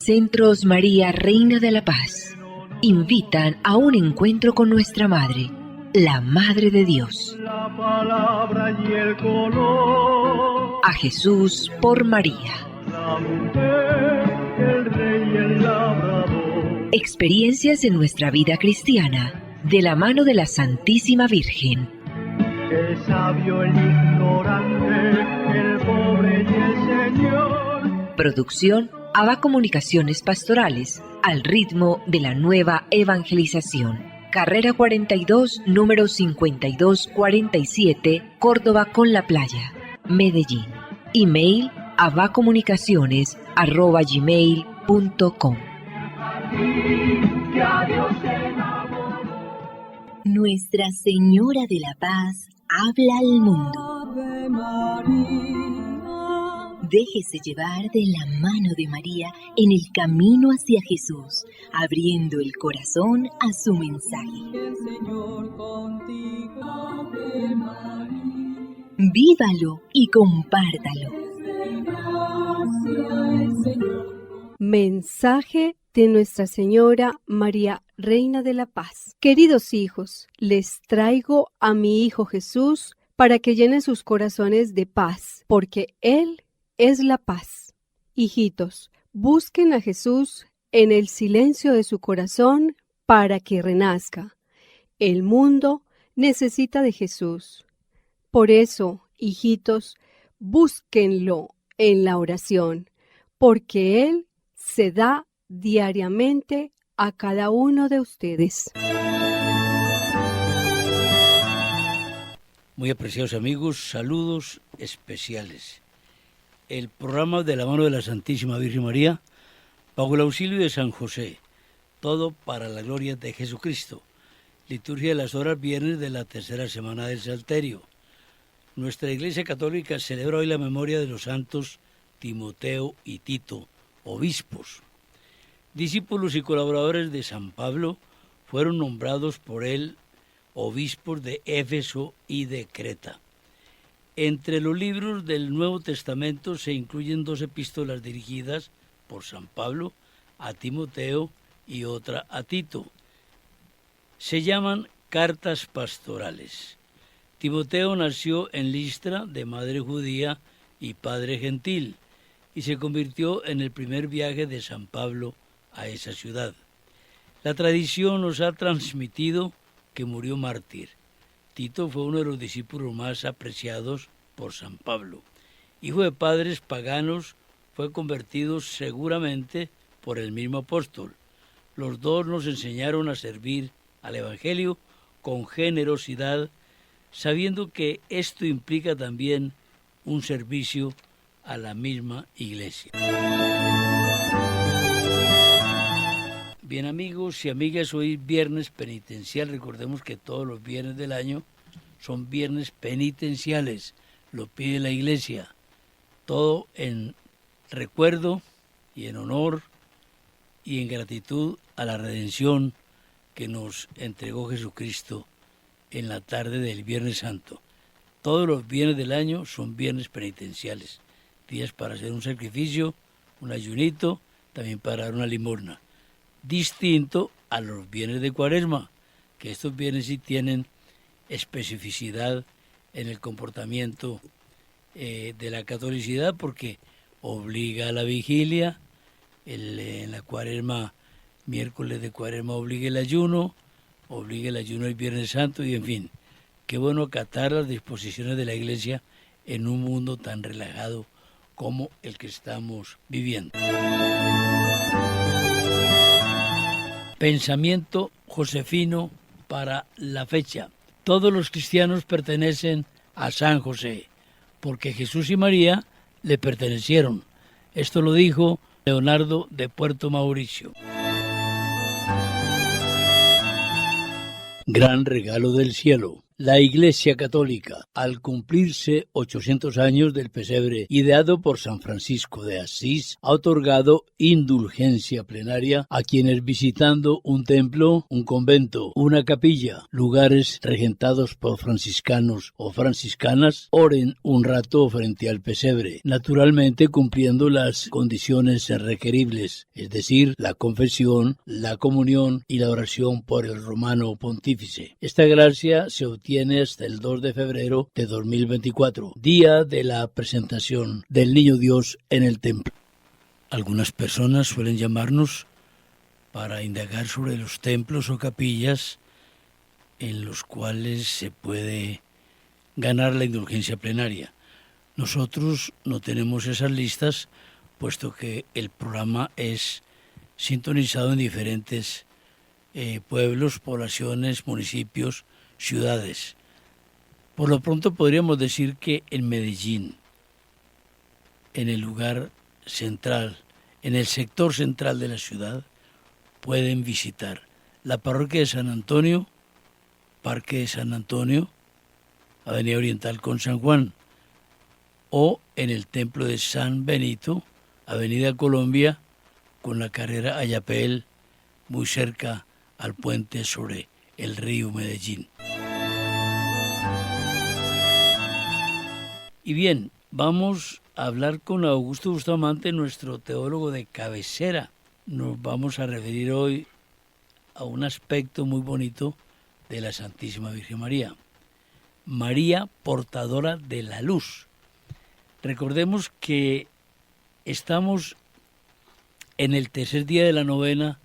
Centros María, Reina de la Paz, invitan a un encuentro con nuestra Madre, la Madre de Dios. La palabra y el color. A Jesús por María. La mujer, el rey y el labrador. Experiencias en nuestra vida cristiana, de la mano de la Santísima Virgen. El sabio, el ignorante, el pobre y el Señor. Producción ABA Comunicaciones Pastorales, al ritmo de la nueva evangelización. Carrera 42, número 5247, Córdoba con la Playa, Medellín. Email abacomunicaciones@gmail.com. Nuestra Señora de la Paz habla al mundo. Déjese llevar de la mano de María en el camino hacia Jesús, abriendo el corazón a su mensaje. El Señor contigo, Ave María. Vívalo y compártalo. Mensaje de Nuestra Señora María, Reina de la Paz. Queridos hijos, les traigo a mi Hijo Jesús para que llene sus corazones de paz, porque Él es la paz. Hijitos, busquen a Jesús en el silencio de su corazón para que renazca. El mundo necesita de Jesús. Por eso, hijitos, búsquenlo en la oración, porque Él se da diariamente a cada uno de ustedes. Muy apreciados amigos, saludos especiales. El programa de la mano de la Santísima Virgen María, bajo el auxilio de San José, todo para la gloria de Jesucristo. Liturgia de las horas viernes de la tercera semana del Salterio. Nuestra Iglesia Católica celebra hoy la memoria de los santos Timoteo y Tito, obispos. Discípulos y colaboradores de San Pablo fueron nombrados por él obispos de Éfeso y de Creta. Entre los libros del Nuevo Testamento se incluyen 2 epístolas dirigidas por San Pablo a Timoteo y otra a Tito. Se llaman cartas pastorales. Timoteo nació en Listra, de madre judía y padre gentil, y se convirtió en el primer viaje de San Pablo a esa ciudad. La tradición nos ha transmitido que murió mártir. Tito fue uno de los discípulos más apreciados por San Pablo. Hijo de padres paganos, fue convertido seguramente por el mismo apóstol. Los dos nos enseñaron a servir al Evangelio con generosidad, sabiendo que esto implica también un servicio a la misma Iglesia. Bien amigos y amigas, hoy viernes penitencial. Recordemos que todos los viernes del año son viernes penitenciales, lo pide la Iglesia. Todo en recuerdo y en honor y en gratitud a la redención que nos entregó Jesucristo en la tarde del Viernes Santo. Todos los viernes del año son viernes penitenciales, días para hacer un sacrificio, un ayunito, también para dar una limosna. Distinto a los viernes de Cuaresma, que estos viernes sí tienen especificidad en el comportamiento de la catolicidad, porque obliga a la vigilia, en la Cuaresma, miércoles de Cuaresma obliga el ayuno el Viernes Santo y en fin, qué bueno acatar las disposiciones de la Iglesia en un mundo tan relajado como el que estamos viviendo. Pensamiento josefino para la fecha. Todos los cristianos pertenecen a San José, porque Jesús y María le pertenecieron. Esto lo dijo Leonardo de Puerto Mauricio. Gran regalo del cielo. La Iglesia Católica, al cumplirse 800 años del pesebre ideado por San Francisco de Asís, ha otorgado indulgencia plenaria a quienes visitando un templo, un convento, una capilla, lugares regentados por franciscanos o franciscanas, oren un rato frente al pesebre, naturalmente cumpliendo las condiciones requeribles, es decir, la confesión, la comunión y la oración por el romano pontífice. Esta gracia se obtiene hasta el 2 de febrero de 2024, día de la presentación del Niño Dios en el templo. Algunas personas suelen llamarnos para indagar sobre los templos o capillas en los cuales se puede ganar la indulgencia plenaria. Nosotros no tenemos esas listas, puesto que el programa es sintonizado en diferentes pueblos, poblaciones, municipios, ciudades. Por lo pronto podríamos decir que en Medellín, en el lugar central, en el sector central de la ciudad, pueden visitar la parroquia de San Antonio, Parque de San Antonio, Avenida Oriental con San Juan, o en el templo de San Benito, Avenida Colombia, con la carrera Ayapel, muy cerca al puente sobre el río Medellín. Y bien, vamos a hablar con Augusto Bustamante, nuestro teólogo de cabecera. Nos vamos a referir hoy a un aspecto muy bonito de la Santísima Virgen María. María, portadora de la luz. Recordemos que estamos en el tercer día de la novena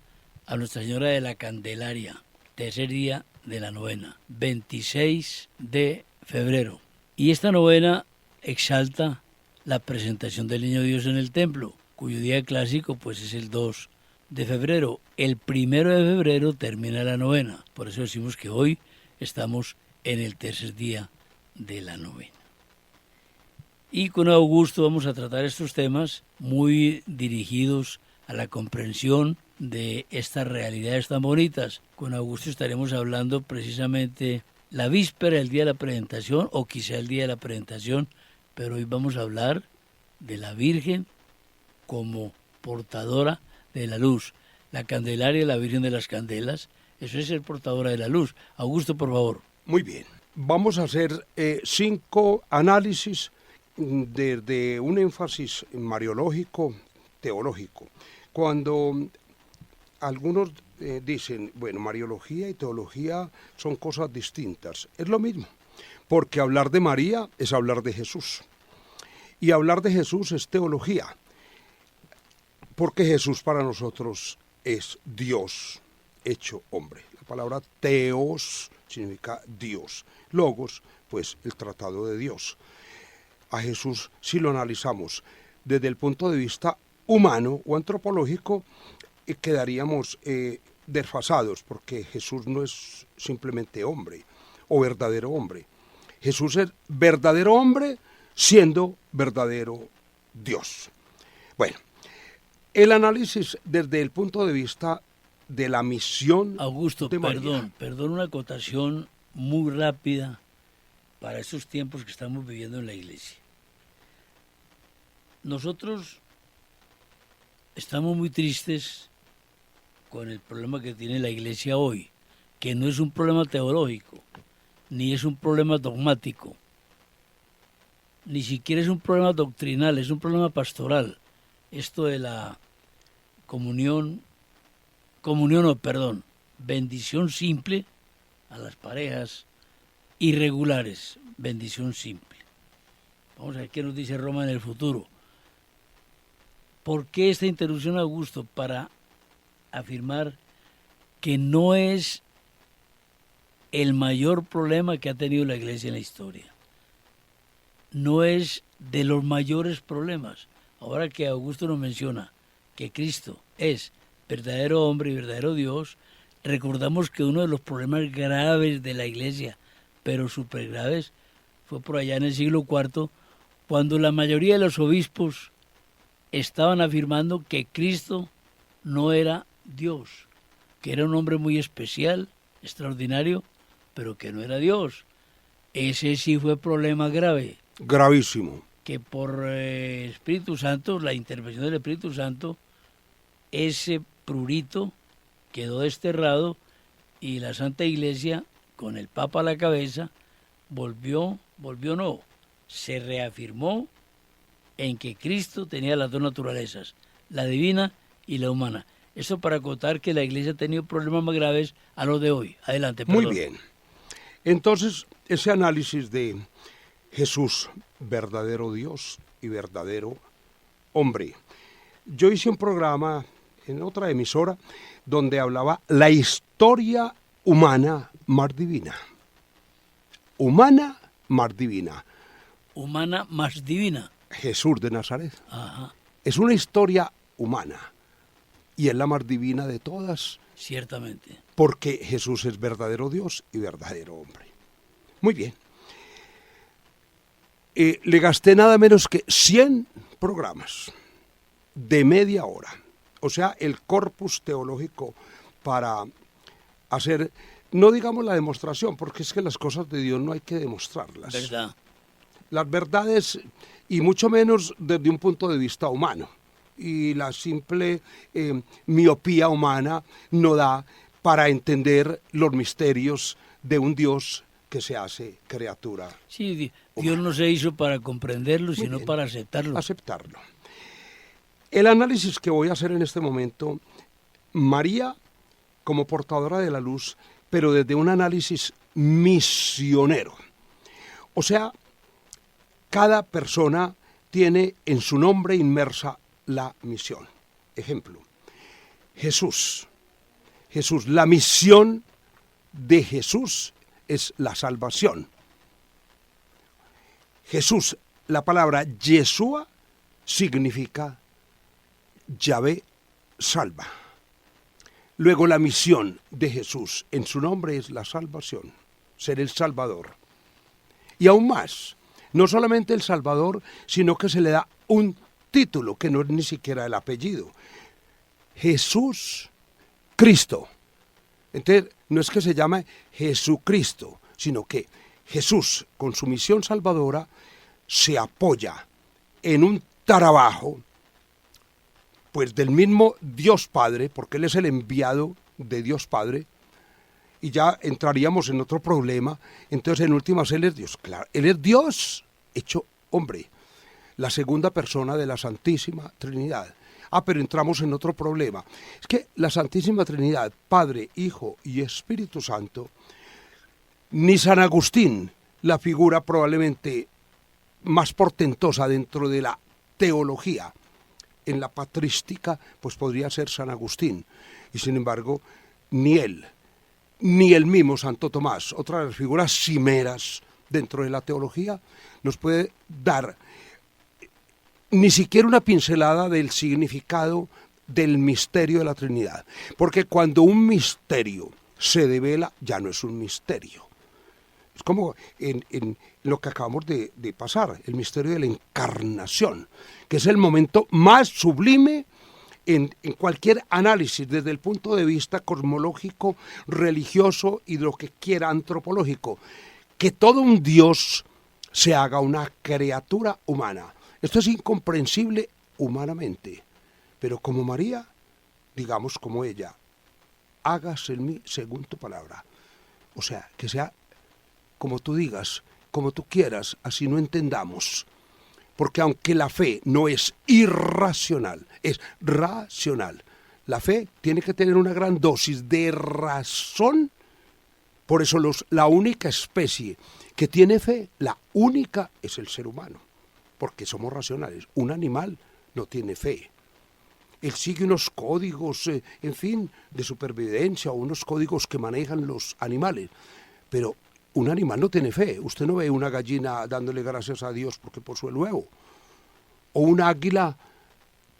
a Nuestra Señora de la Candelaria. Tercer día de la novena, 26 de febrero. Y esta novena exalta la presentación del Niño Dios en el templo, cuyo día clásico pues es el 2 de febrero. El 1 de febrero termina la novena, por eso decimos que hoy estamos en el tercer día de la novena. Y con Augusto vamos a tratar estos temas muy dirigidos a la comprensión de estas realidades tan bonitas. Con Augusto estaremos hablando precisamente la víspera, el día de la presentación, o quizá el día de la presentación, pero hoy vamos a hablar de la Virgen como portadora de la luz. La Candelaria, la Virgen de las Candelas, eso es ser portadora de la luz. Augusto, por favor. Muy bien. Vamos a hacer 5 análisis desde un énfasis mariológico, teológico. Cuando algunos dicen, bueno, mariología y teología son cosas distintas, es lo mismo, porque hablar de María es hablar de Jesús, y hablar de Jesús es teología, porque Jesús para nosotros es Dios hecho hombre. La palabra teos significa Dios, logos, pues el tratado de Dios. A Jesús, si lo analizamos desde el punto de vista humano o antropológico, quedaríamos desfasados, porque Jesús no es simplemente hombre o verdadero hombre. Jesús es verdadero hombre siendo verdadero Dios. Bueno, el análisis desde el punto de vista de la misión Augusto, de María. Perdón, una acotación muy rápida para estos tiempos que estamos viviendo en la iglesia. Nosotros estamos muy tristes con el problema que tiene la iglesia hoy, que no es un problema teológico, ni es un problema dogmático, ni siquiera es un problema doctrinal, es un problema pastoral. Esto de la bendición simple a las parejas irregulares, bendición simple. Vamos a ver qué nos dice Roma en el futuro. ¿Por qué esta interrupción, Augusto? Para afirmar que no es el mayor problema que ha tenido la iglesia en la historia. No es de los mayores problemas. Ahora que Augusto nos menciona que Cristo es verdadero hombre y verdadero Dios, recordamos que uno de los problemas graves de la iglesia, pero súper graves, fue por allá en el siglo IV, cuando la mayoría de los obispos estaban afirmando que Cristo no era Dios, que era un hombre muy especial, extraordinario, pero que no era Dios. Ese sí fue problema grave, Gravísimo. que por Espíritu Santo, la intervención del Espíritu Santo, ese prurito quedó desterrado y la Santa Iglesia, con el Papa a la cabeza, se reafirmó en que Cristo tenía las dos naturalezas, la divina y la humana. Eso para acotar que la Iglesia ha tenido problemas más graves a los de hoy. Adelante, perdón. Muy bien. Entonces, ese análisis de Jesús, verdadero Dios y verdadero hombre. Yo hice un programa en otra emisora donde hablaba la historia humana más divina. Humana más divina. Humana más divina. Jesús de Nazaret. Ajá, Es una historia humana y es la más divina de todas ciertamente. porque Jesús es verdadero Dios y verdadero hombre. Muy bien. Le gasté nada menos que 100 programas de media hora. O sea, el corpus teológico para hacer, no digamos la demostración, porque es que las cosas de Dios no hay que demostrarlas. ¿Verdad? Las verdades, y mucho menos desde un punto de vista humano. Y la simple miopía humana no da para entender los misterios de un Dios que se hace criatura. Sí, Dios no se hizo para comprenderlo, Muy sino bien. para aceptarlo. Aceptarlo. El análisis que voy a hacer en este momento, María como portadora de la luz, pero desde un análisis misionero. O sea, cada persona tiene en su nombre inmersa la misión. Ejemplo, Jesús. Jesús, la misión de Jesús es la salvación. Jesús, la palabra Yeshua significa Yahvé salva. Luego la misión de Jesús en su nombre es la salvación, ser el Salvador. Y aún más, no solamente el Salvador, sino que se le da un título que no es ni siquiera el apellido. Jesús Cristo. Entonces, no es que se llame Jesucristo, sino que Jesús, con su misión salvadora, se apoya en un trabajo, pues del mismo Dios Padre, porque Él es el enviado de Dios Padre, y ya entraríamos en otro problema. Entonces, en últimas, Él es Dios. Claro, Él es Dios hecho hombre, la segunda persona de la Santísima Trinidad. Pero entramos en otro problema. Es que la Santísima Trinidad, Padre, Hijo y Espíritu Santo, ni San Agustín, la figura probablemente más portentosa dentro de la teología, en la patrística, pues podría ser San Agustín. Y sin embargo, ni él, ni el mismo Santo Tomás, otra de las figuras cimeras dentro de la teología, nos puede dar ni siquiera una pincelada del significado del misterio de la Trinidad. Porque cuando un misterio se devela, ya no es un misterio. Es como en lo que acabamos de pasar, el misterio de la encarnación, que es el momento más sublime en cualquier análisis, desde el punto de vista cosmológico, religioso y de lo que quiera antropológico. Que todo un Dios se haga una criatura humana. Esto es incomprensible humanamente, pero como María, digamos como ella, hágase en mí según tu palabra. O sea, que sea como tú digas, como tú quieras, así no entendamos. Porque aunque la fe no es irracional, es racional. La fe tiene que tener una gran dosis de razón. Por eso la única especie que tiene fe, la única, es el ser humano. Porque somos racionales. Un animal no tiene fe. Él sigue unos códigos, en fin, de supervivencia, o unos códigos que manejan los animales. Pero un animal no tiene fe. Usted no ve una gallina dándole gracias a Dios porque puso el huevo. O un águila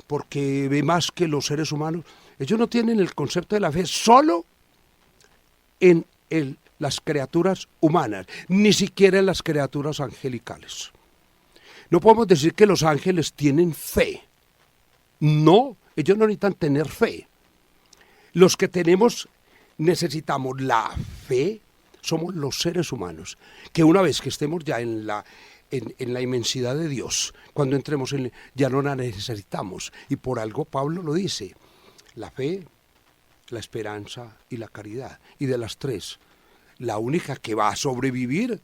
porque ve más que los seres humanos. Ellos no tienen el concepto de la fe solo en las criaturas humanas, ni siquiera en las criaturas angelicales. No podemos decir que los ángeles tienen fe. No, ellos no necesitan tener fe. Los que necesitamos la fe, somos los seres humanos, que una vez que estemos ya en la inmensidad de Dios, cuando entremos ya no la necesitamos. Y por algo Pablo lo dice, la fe, la esperanza y la caridad. Y de las tres, la única que va a sobrevivir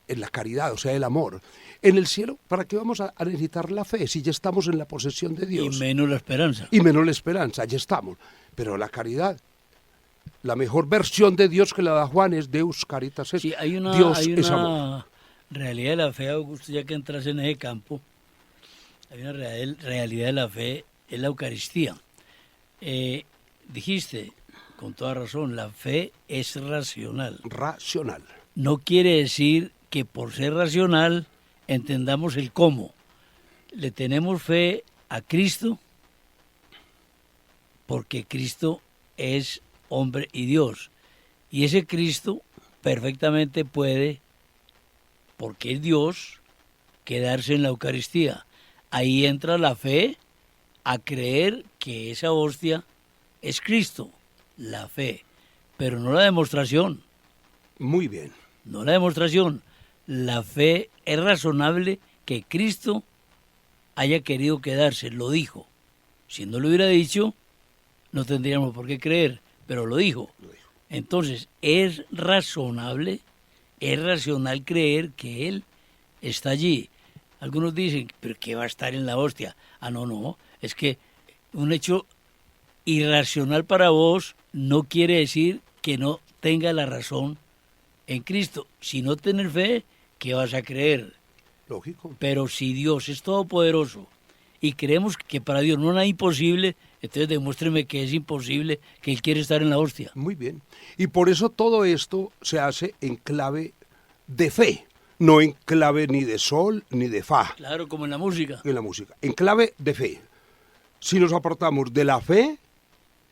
es la caridad, o sea, el amor. En el cielo, ¿para qué vamos a necesitar la fe si ya estamos en la posesión de Dios? Y menos la esperanza. Y menos la esperanza, ya estamos. Pero la caridad, la mejor versión de Dios que la da Juan es Deus Caritas Est. Sí, hay una Dios es amor. realidad de la fe, Augusto, ya que entras en ese campo, hay una realidad de la fe, es la Eucaristía. Dijiste, con toda razón, la fe es racional. Racional. No quiere decir que por ser racional entendamos el cómo. Le tenemos fe a Cristo porque Cristo es hombre y Dios. Y ese Cristo perfectamente puede, porque es Dios, quedarse en la Eucaristía. Ahí entra la fe a creer que esa hostia es Cristo, la fe, pero no la demostración. Muy bien. No la demostración. La fe es razonable que Cristo haya querido quedarse, lo dijo. Si no lo hubiera dicho, no tendríamos por qué creer, pero lo dijo. Entonces, es razonable, es racional creer que Él está allí. Algunos dicen, pero ¿qué va a estar en la hostia? No, es que un hecho irracional para vos no quiere decir que no tenga la razón en Cristo. Si no tenés fe, ¿qué vas a creer? Lógico. Pero si Dios es todopoderoso y creemos que para Dios no hay nada imposible, entonces demuéstreme que es imposible, que Él quiere estar en la hostia. Muy bien. Y por eso todo esto se hace en clave de fe, no en clave ni de sol ni de fa. Claro, como en la música. En la música. En clave de fe. Si nos apartamos de la fe,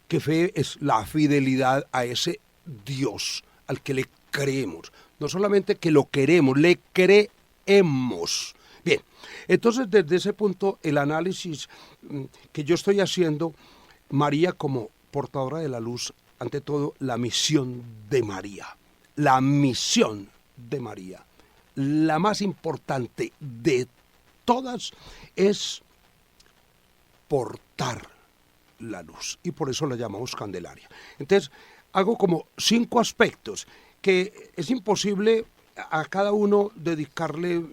que fe es la fidelidad a ese Dios al que le creemos. No solamente que lo queremos, le creemos. Bien, entonces desde ese punto el análisis que yo estoy haciendo, María como portadora de la luz, ante todo la misión de María. La misión de María, la más importante de todas, es portar la luz, y por eso la llamamos Candelaria. Entonces, hago como 5 aspectos que es imposible a cada uno dedicarle,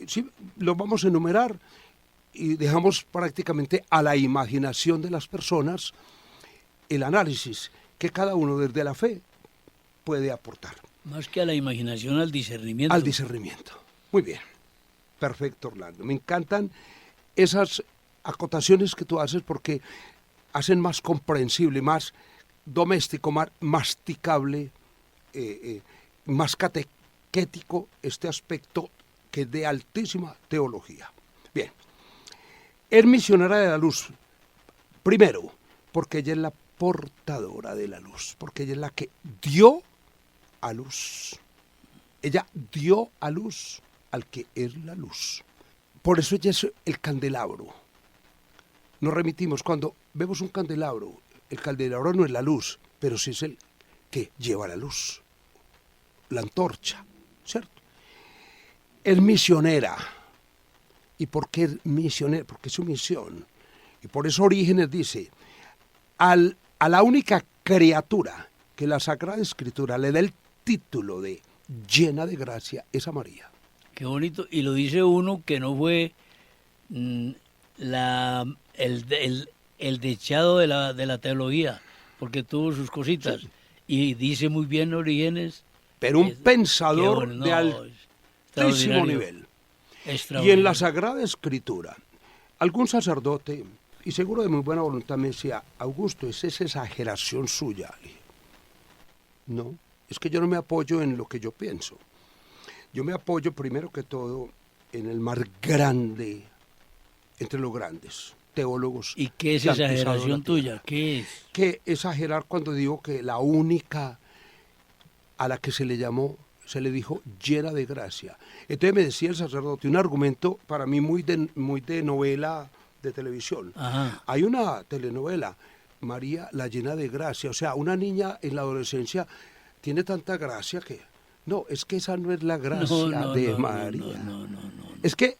sí, los vamos a enumerar y dejamos prácticamente a la imaginación de las personas el análisis que cada uno desde la fe puede aportar. Más que a la imaginación, al discernimiento. Al discernimiento. Muy bien. Perfecto, Orlando. Me encantan esas acotaciones que tú haces porque hacen más comprensible, más doméstico, más masticable, más catequético este aspecto que es de altísima teología. Bien. Es misionera de la luz, primero, porque ella es la portadora de la luz, porque ella es la que dio a luz. Ella dio a luz al que es la luz. Por eso ella es el candelabro. Nos remitimos, cuando vemos un candelabro, el candelabro no es la luz, pero sí es el que lleva la luz, la antorcha, ¿cierto? Es misionera. ¿Y por qué es misionera? Porque es su misión. Y por eso Orígenes dice, a la única criatura que la Sagrada Escritura le da el título de llena de gracia es a María. Qué bonito. Y lo dice uno que no fue el dechado de la teología, porque tuvo sus cositas. Sí. Y dice muy bien Orígenes. Pero un pensador de altísimo nivel. Y en la Sagrada Escritura, algún sacerdote, y seguro de muy buena voluntad, me decía, Augusto, es esa exageración suya. No, es que yo no me apoyo en lo que yo pienso. Yo me apoyo primero que todo en el más grande, entre los grandes teólogos. ¿Y qué es exageración tuya? ¿Qué es? Que exagerar cuando digo que la única a la que se le llamó, se le dijo llena de gracia. Entonces me decía el sacerdote, un argumento para mí muy de novela de televisión. Ajá. Hay una telenovela, María la llena de gracia, o sea, una niña en la adolescencia tiene tanta gracia que... No, es que esa no es la gracia de María. No. Es que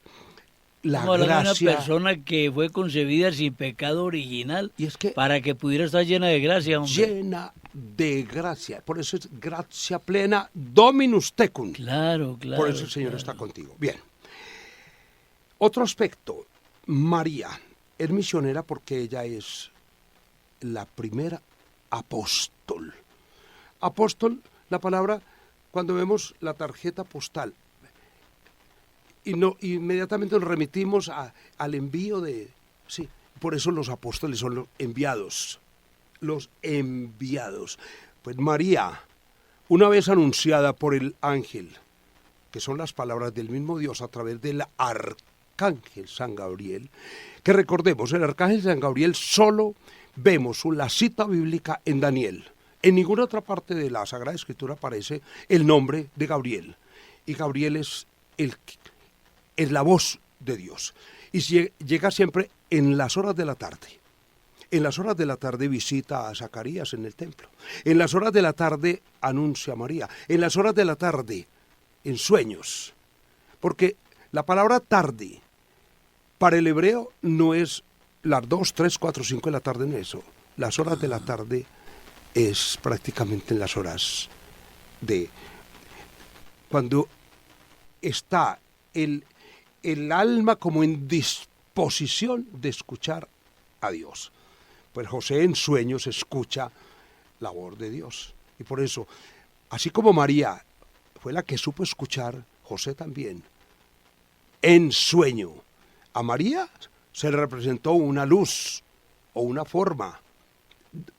la Estamos hablando de gracia... una persona que fue concebida sin pecado original Y es que para que pudiera estar llena de gracia, hombre. llena de gracia. Por eso es gracia plena Dominus tecum. Claro. Por eso el Señor está contigo. Bien. Otro aspecto. María es misionera porque ella es la primera apóstol. Apóstol, la palabra, cuando vemos la tarjeta postal, y no inmediatamente nos remitimos al envío de... Sí, por eso los apóstoles son los enviados. Los enviados. Pues María, una vez anunciada por el ángel, que son las palabras del mismo Dios a través del arcángel San Gabriel, que recordemos, el arcángel San Gabriel solo vemos la cita bíblica en Daniel. En ninguna otra parte de la Sagrada Escritura aparece el nombre de Gabriel. Y Gabriel es la voz de Dios. Y llega siempre en las horas de la tarde. En las horas de la tarde visita a Zacarías en el templo. En las horas de la tarde anuncia a María. En las horas de la tarde, en sueños. Porque la palabra tarde para el hebreo no es las 2, 3, 4, 5 de la tarde, no es eso. Las horas de la tarde es prácticamente en las horas de cuando está el alma como en disposición de escuchar a Dios. Pues José en sueños escucha la voz de Dios. Y por eso, así como María fue la que supo escuchar, José también, en sueño. A María se le representó una luz o una forma,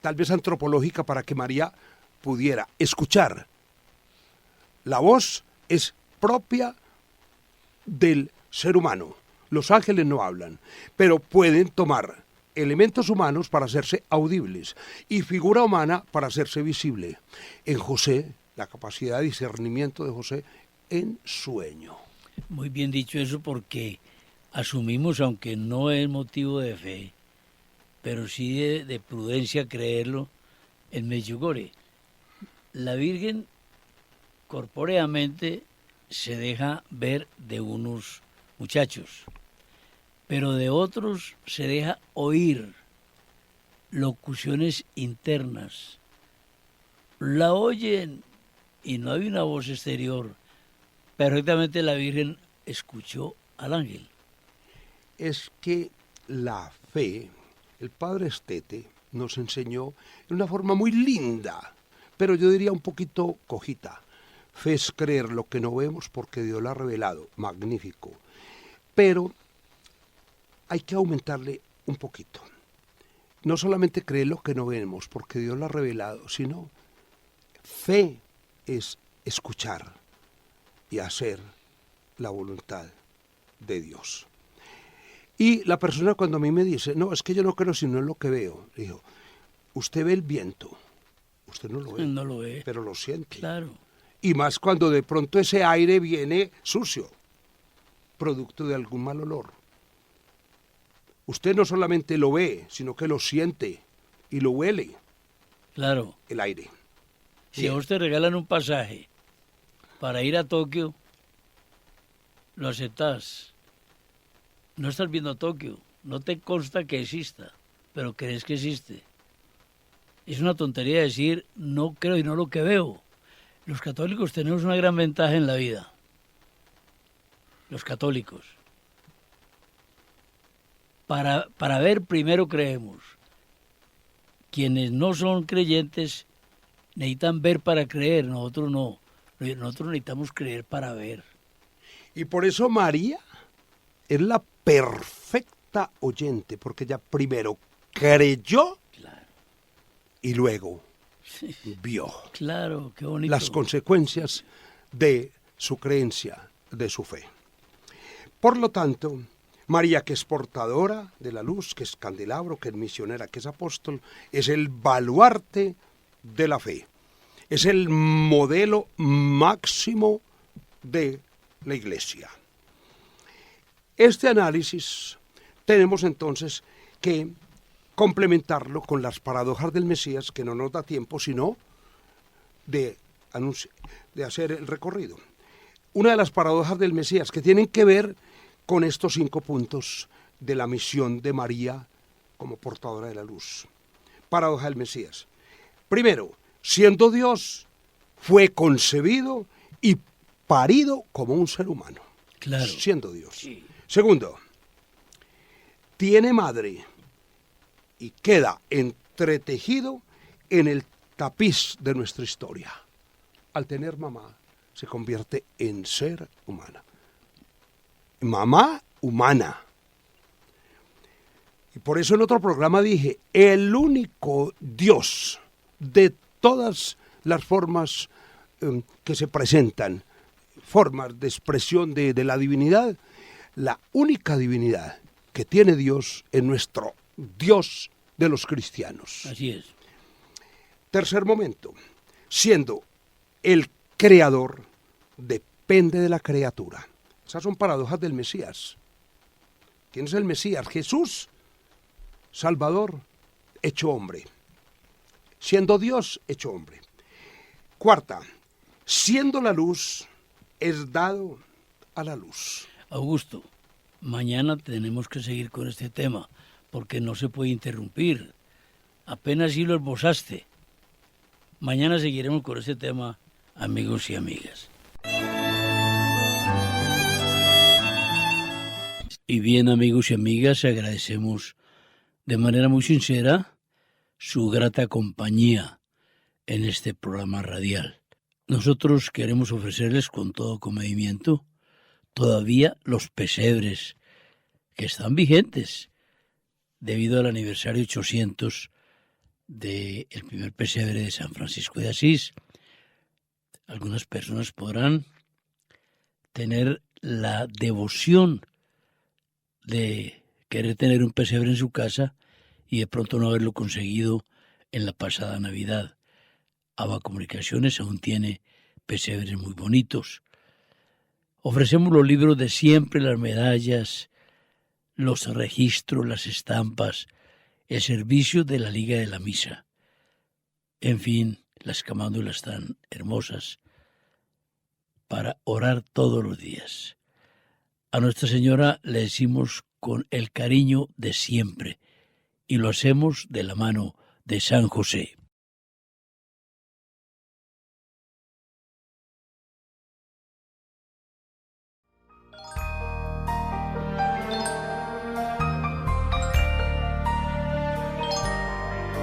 tal vez antropológica, para que María pudiera escuchar. La voz es propia del ser humano. Los ángeles no hablan, pero pueden tomar elementos humanos para hacerse audibles y figura humana para hacerse visible. En José, la capacidad de discernimiento de José en sueño. Muy bien dicho eso, porque asumimos, aunque no es motivo de fe, pero sí de prudencia creerlo, en Medjugorje. La Virgen corpóreamente se deja ver de unos muchachos, pero de otros se deja oír locuciones internas. La oyen y no hay una voz exterior. Perfectamente la Virgen escuchó al ángel. Es que la fe, el Padre Estete nos enseñó de una forma muy linda, pero yo diría un poquito cojita. Fe es creer lo que no vemos porque Dios lo ha revelado. Magnífico. Pero hay que aumentarle un poquito. No solamente creer lo que no vemos porque Dios lo ha revelado, sino fe es escuchar y hacer la voluntad de Dios. Y la persona cuando a mí me dice, no, es que yo no creo sino en lo que veo, le digo, usted ve el viento, usted no lo ve, No lo ve. pero lo siente. Claro. Y más cuando de pronto ese aire viene sucio, producto de algún mal olor. Usted no solamente lo ve, sino que lo siente y lo huele, Claro. el aire. Si a vos te regalan un pasaje para ir a Tokio, lo aceptás. No estás viendo Tokio, no te consta que exista, pero crees que existe. Es una tontería decir, no creo y no lo que veo. Los católicos tenemos una gran ventaja en la vida. Los católicos. Para ver primero creemos. Quienes no son creyentes necesitan ver para creer, nosotros no. Nosotros necesitamos creer para ver. Y por eso María es la perfecta oyente, porque ella primero creyó Claro. y luego vio Claro, qué bonito. las consecuencias de su creencia, de su fe. Por lo tanto, María, que es portadora de la luz, que es candelabro, que es misionera, que es apóstol, es el baluarte de la fe. Es el modelo máximo de la Iglesia. Este análisis tenemos entonces que complementarlo con las paradojas del Mesías, que no nos da tiempo, sino de de hacer el recorrido. Una de las paradojas del Mesías que tienen que ver con estos 5 puntos de la misión de María como portadora de la luz. Paradoja del Mesías. Primero, siendo Dios, fue concebido y parido como un ser humano. Claro. Siendo Dios. Sí. Segundo, tiene madre y queda entretejido en el tapiz de nuestra historia. Al tener mamá, se convierte en ser humana. Mamá humana. Y por eso en otro programa dije, el único Dios de todas las formas que se presentan, formas de expresión de la divinidad, la única divinidad que tiene Dios es nuestro Dios de los cristianos. Así es. Tercer momento, siendo el creador, depende de la criatura. Esas son paradojas del Mesías. ¿Quién es el Mesías? Jesús, Salvador, hecho hombre. Siendo Dios, hecho hombre. Cuarta, siendo la luz, es dado a la luz. Augusto, mañana tenemos que seguir con este tema, porque no se puede interrumpir. Apenas si lo esbozaste. Mañana seguiremos con este tema, amigos y amigas. Y bien, amigos y amigas, agradecemos de manera muy sincera su grata compañía en este programa radial. Nosotros queremos ofrecerles con todo comedimiento todavía los pesebres que están vigentes debido al aniversario 800 del primer pesebre de San Francisco de Asís. Algunas personas podrán tener la devoción de querer tener un pesebre en su casa y de pronto no haberlo conseguido en la pasada Navidad. ABA Comunicaciones aún tiene pesebres muy bonitos. Ofrecemos los libros de siempre, las medallas, los registros, las estampas, el servicio de la Liga de la Misa. En fin, las camándulas tan hermosas para orar todos los días. A Nuestra Señora le decimos con el cariño de siempre y lo hacemos de la mano de San José.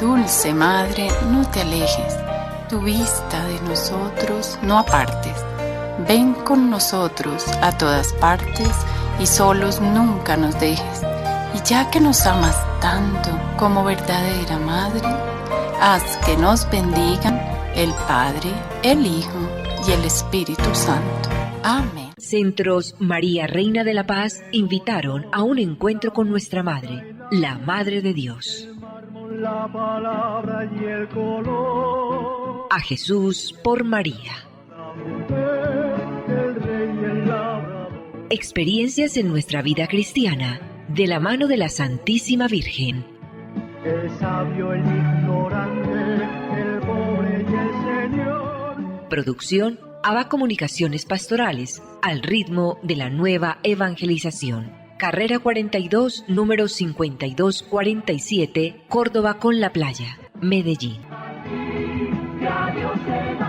Dulce Madre, no te alejes, tu vista de nosotros no apartes. Ven con nosotros a todas partes y solos nunca nos dejes. Y ya que nos amas tanto como verdadera Madre, haz que nos bendigan el Padre, el Hijo y el Espíritu Santo. Amén. Centros María Reina de la Paz invitaron a un encuentro con nuestra Madre, la Madre de Dios. La palabra y el color. A Jesús por María. La mujer, el rey y el labrador. Experiencias en nuestra vida cristiana, de la mano de la Santísima Virgen. El sabio, el ignorante, el pobre y el Señor. Producción ABA Comunicaciones Pastorales, al ritmo de la nueva evangelización. Carrera 42, número 5247, Córdoba con la Playa, Medellín. Y a Dios se da.